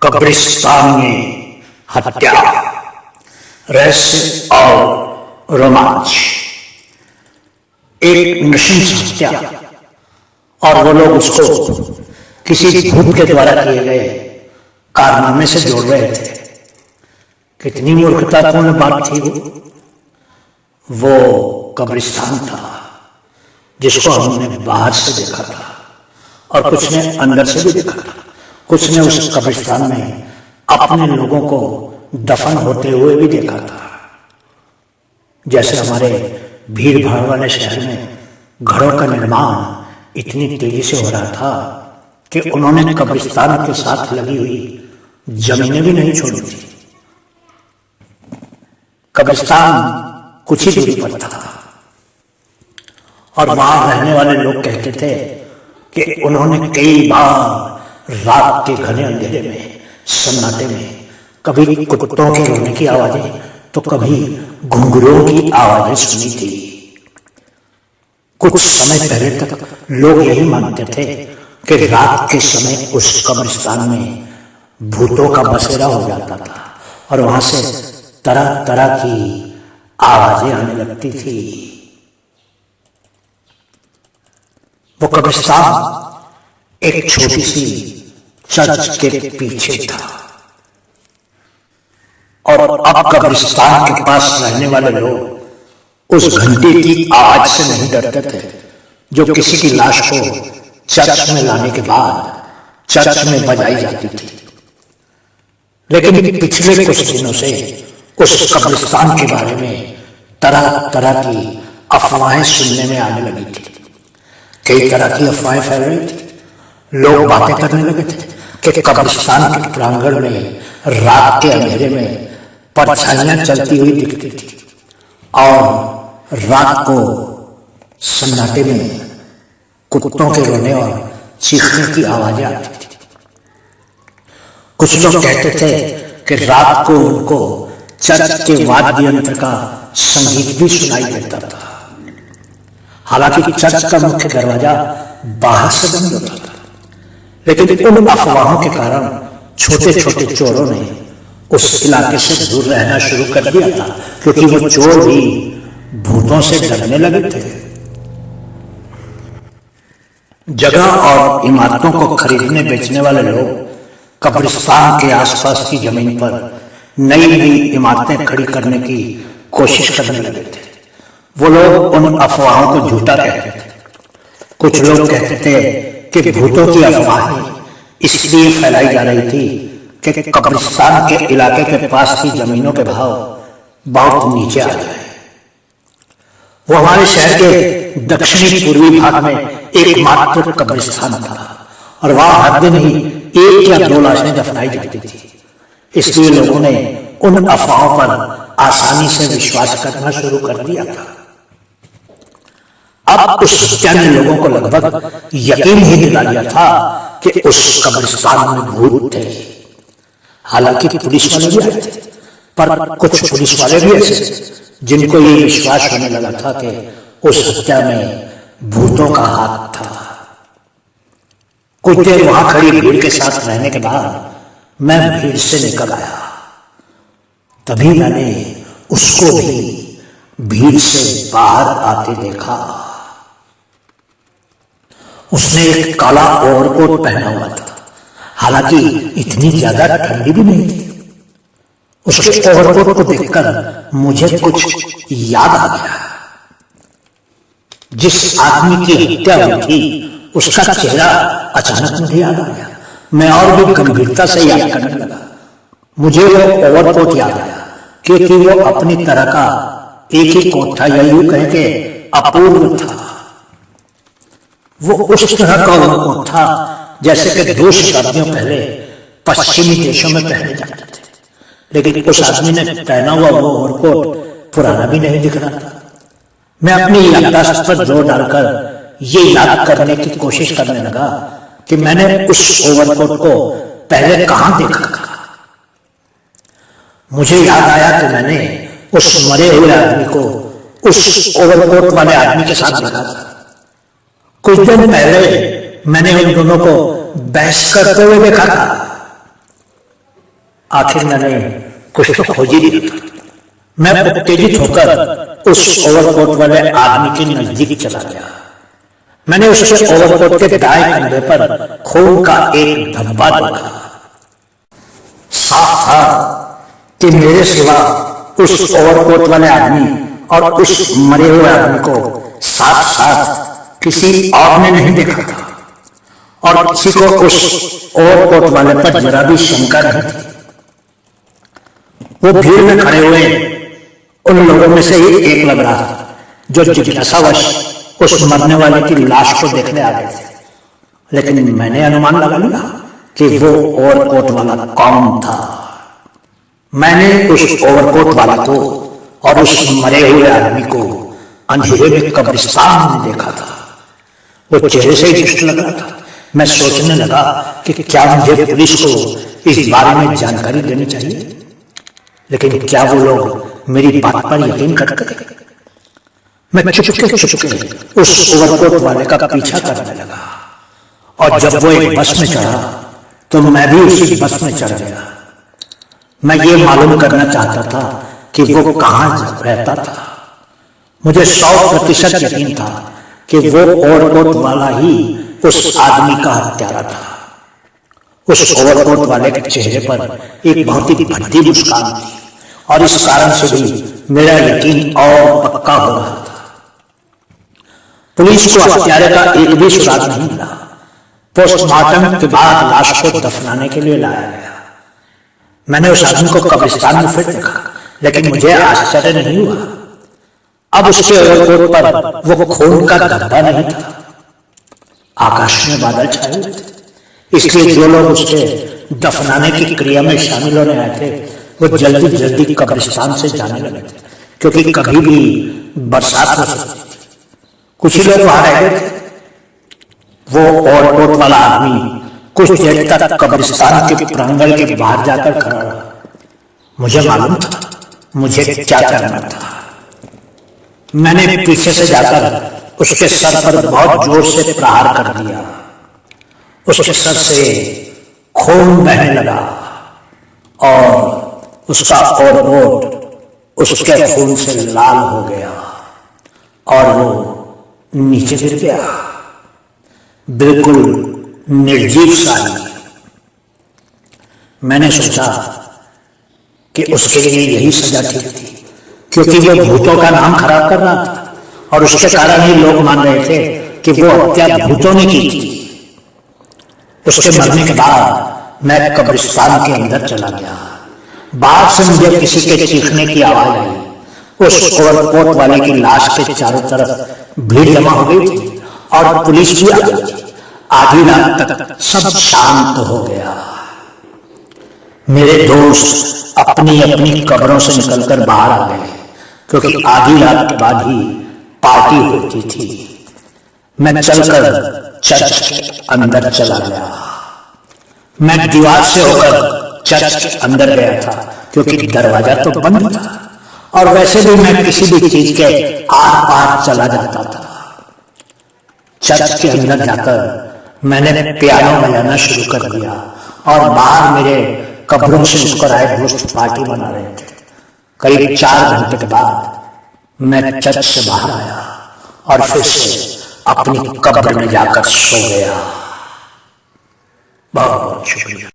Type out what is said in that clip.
कब्रिस्तान में हत्या, रहस्य और रोमांच। एक नृशंस हत्या और वो लोग उसको किसी भूत के द्वारा किए गए कारनामे से जोड़ रहे थे। कितनी मूर्खतापूर्ण बात थी वो कब्रिस्तान था जिसको हमने बाहर से देखा था और कुछ ने अंदर से भी देखा था। कुछ ने उस कब्रिस्तान में अपने लोगों को दफन होते हुए भी देखा था। जैसे हमारे भीड़ भाड़ वाले शहर में घरों का निर्माण इतनी तेजी से हो रहा था कि उन्होंने कब्रिस्तान के साथ लगी हुई जमीनें भी नहीं छोड़ी थी। कब्रिस्तान कुछ ही दूरी पर था और वहां रहने वाले लोग कहते थे कि उन्होंने कई बार रात के घने अंधेरे में, सन्नाटे में कभी कुत्तों के रोने की आवाजें तो कभी घुंघरूओं की आवाजें सुनी थी। कुछ समय पहले तक लोग यही मानते थे कि रात के समय उस कब्रिस्तान में भूतों का बसेरा हो जाता था और वहां से तरह तरह की आवाजें आने लगती थी। वो कब्रिस्तान एक छोटी सी चर्च के पीछे था और अब कब्रिस्तान के पास रहने वाले लोग उस घंटे की आवाज से नहीं डरते थे जो किसी की लाश को चर्च में लाने के बाद चर्च में बजाई जाती थी। लेकिन पिछले कुछ दिनों से उस कब्रिस्तान के बारे में तरह तरह की अफवाहें सुनने में आने लगी थी। कई तरह की अफवाहें फैल रही थी। लोग बातें करने लगे थे कि कब्रिस्तान के प्रांगण में रात के अंधेरे में परछाइयां चलती हुई दिखती थी और रात को सन्नाटे में कुत्तों के रोने और चीखने की आवाजें आती थी। कुछ लोग कहते थे कि रात को उनको चर्च के वाद्य यंत्र का संगीत भी सुनाई देता था। हालांकि चर्च का मुख्य दरवाजा बाहर से बंद होता था, लेकिन उन अफवाहों के कारण छोटे छोटे चोरों ने उस इलाके से दूर रहना शुरू कर दिया था, क्योंकि वो चोर भी भूतों से डरने लगे थे। जगह और इमारतों को खरीदने बेचने वाले लोग कब्रिस्तान के आसपास की जमीन पर नई नई इमारतें खड़ी करने की कोशिश करने लगे थे। वो लोग उन अफवाहों को झूठा कहते थे। कुछ लोग कहते थे कि भूतों की अफवाहें इसलिए फैलाई जा रही थी कि कब्रिस्तान के इलाके के पास की जमीनों के भाव बहुत नीचे आ गए। वो हमारे शहर के दक्षिणी पूर्वी भाग में एकमात्र कब्रिस्तान था और वहां हर दिन ही एक या दो लाशें दफनाई जाती थी। इसलिए लोगों ने उन अफवाहों पर आसानी से विश्वास करना शुरू कर दिया था। अब उस हत्या ने लोगों को लगभग यकीन ही दिला दिया था कि उस कब्रिस्तान में भूत थे। हालांकि पुलिस वाले भी आए थे, पर कुछ पुलिस वाले भी ऐसे जिनको ये विश्वास होने लगा था कि उस हत्या में भूतों का हाथ था। कुछ देर वहां खड़ी भीड़ के साथ रहने के बाद मैं भीड़ से निकल आया। तभी मैंने उसको भी भीड़ से बाहर आते देखा। उसने एक काला ओवरकोट पहना हुआ था। हालांकि इतनी ज्यादा ठंडी भी नहीं थी। उसके ओवरकोट को देखकर मुझे कुछ याद आ गया। जिस आदमी की हत्या हुई थी उसका चेहरा अचानक मुझे याद आ गया। मैं और भी गंभीरता से याद करने लगा। मुझे वो ओवरकोट याद आया क्योंकि वो अपनी तरह का एक ही कोट था, या यूं कहें कि अपूर्व था। वो उस तरह का ओवरकोट था जैसे कि 2 शताब्दियों पहले पश्चिमी देशों में पहने जाते थे। लेकिन उस आदमी ने पहना हुआ वो ओवरकोट पुराना भी नहीं दिख रहा था। मैं अपनी याददाश्त पर जोर डालकर ये याद करने की कोशिश करने लगा कि मैंने उस ओवरकोट को पहले कहां देखा था। मुझे याद आया कि मैंने उस मरे हुए आदमी को उस ओवरकोट वाले आदमी के साथ देखा था। कुछ दिन पहले मैंने उन दोनों को बहस करते हुए देखा था। आखिर मैंने कुछ तो खोज ही लिया था। मैं उत्तेजित होकर उस ओवरकोट वाले आदमी के नजदीक चला गया। मैंने उसके ओवरकोट के दाएं कंधे पर खून का एक धब्बा देखा। साफ था कि मेरे सिवा उस ओवरकोट वाले आदमी और उस मरे हुए आदमी को साथ साथ किसी और ने नहीं देखा था और किसी को उस ओवरकोट वाले पर जरा भी शंका नहीं थी। वो भीड़ में खड़े हुए उन लोगों में से ही एक लग रहा था जो जिज्ञासावश उस मरने वाले की लाश को देखने आ गए थे। लेकिन मैंने अनुमान लगा लिया कि वो ओवरकोट वाला कौन था। मैंने उस ओवरकोट वाला को और उस मरे हुए आदमी को अंधेरे में कब्रिस्तान में देखा था। वो चेहरे से ही दुष्ट लग रहा था। मैं सोचने लगा कि क्या मुझे पुलिस को इस बारे में जानकारी देनी चाहिए, लेकिन क्या वो लोग मेरी बात पर यकीन करते? मैं चुपके उस ओवरकोट वाले का पीछा करने लगा और जब वो एक बस में चढ़ा तो मैं भी उसी बस में चढ़ गया। मैं ये मालूम करना चाहता था कि वो कहाँ रहता था। मुझे 100% यकीन था कि वो ओवरकोट वाला ही उस आदमी का हत्यारा था। उस ओवरकोट वाले के चेहरे पर एक बहुत ही भद्दी मुस्कान थी और इस कारण से भी मेरा यकीन और पक्का हो रहा था। पुलिस को हत्यारे का एक भी सुराग नहीं मिला। पोस्टमार्टम के बाद लाश को दफनाने के लिए लाया गया। मैंने उस आदमी को कब्रिस्तान में फिर देखा, लेकिन मुझे आश्चर्य नहीं हुआ। अब उसके ओवरकोट पर वो खून का धब्बा नहीं था। आकाश में बादल छाए हुए थे, इसलिए जो लोग उसके दफनाने की क्रिया में शामिल होने आए थे वो जल्दी जल्दी कब्रिस्तान से जाने लगे थे, क्योंकि कभी भी बरसात हो सकती थी। कुछ ही लोग वहां रह गए थे। वो ओवरकोट वाला आदमी कुछ देर तक कब्रिस्तान के प्रांगण के बाहर जाकर खड़ा रहा। मुझे मालूम था मुझे क्या करना था। मैंने पीछे से जाकर उसके सर पर बहुत जोर से प्रहार कर दिया। उसके सर से खून बहने लगा और उसका ओवरकोट उसके खून से लाल हो गया और वो नीचे गिर गया, बिल्कुल निर्जीव सा। मैंने सोचा कि उसके लिए यही सजा ठीक थी, क्योंकि वो भूतों का नाम खराब कर रहा था और उसके कारण ही लोग मान रहे थे कि वो हत्या भूतों ने की थी। उसके मरने के बाद मैं कब्रिस्तान के अंदर चला गया। बाहर से मुझे किसी के चीखने की आवाज आई। उस ओवरकोट वाले की लाश के चारों तरफ भीड़ जमा हो गई थी और पुलिस भी आ गई थी। आधी रात तक सब शांत हो गया। मेरे दोस्त अपनी अपनी कब्रों से निकलकर बाहर आ गए, क्योंकि आधी रात के बाद ही पार्टी होती थी। मैं चलकर चर्च के अंदर चला गया। मैं दीवार से होकर चर्च के अंदर गया था, क्योंकि दरवाजा तो बंद था और वैसे भी मैं किसी भी चीज के आर पार चला जाता था। चर्च के अंदर जाकर मैंने पियानो बजाना शुरू कर दिया और बाहर मेरे कब्रों से उठकर आए दोस्त पार्टी बना रहे थे। करीब 4 घंटे के बाद मैं चर्च से बाहर आया और फिर से अपनी कब्र में जाकर सो गया। बहुत बहुत शुक्रिया।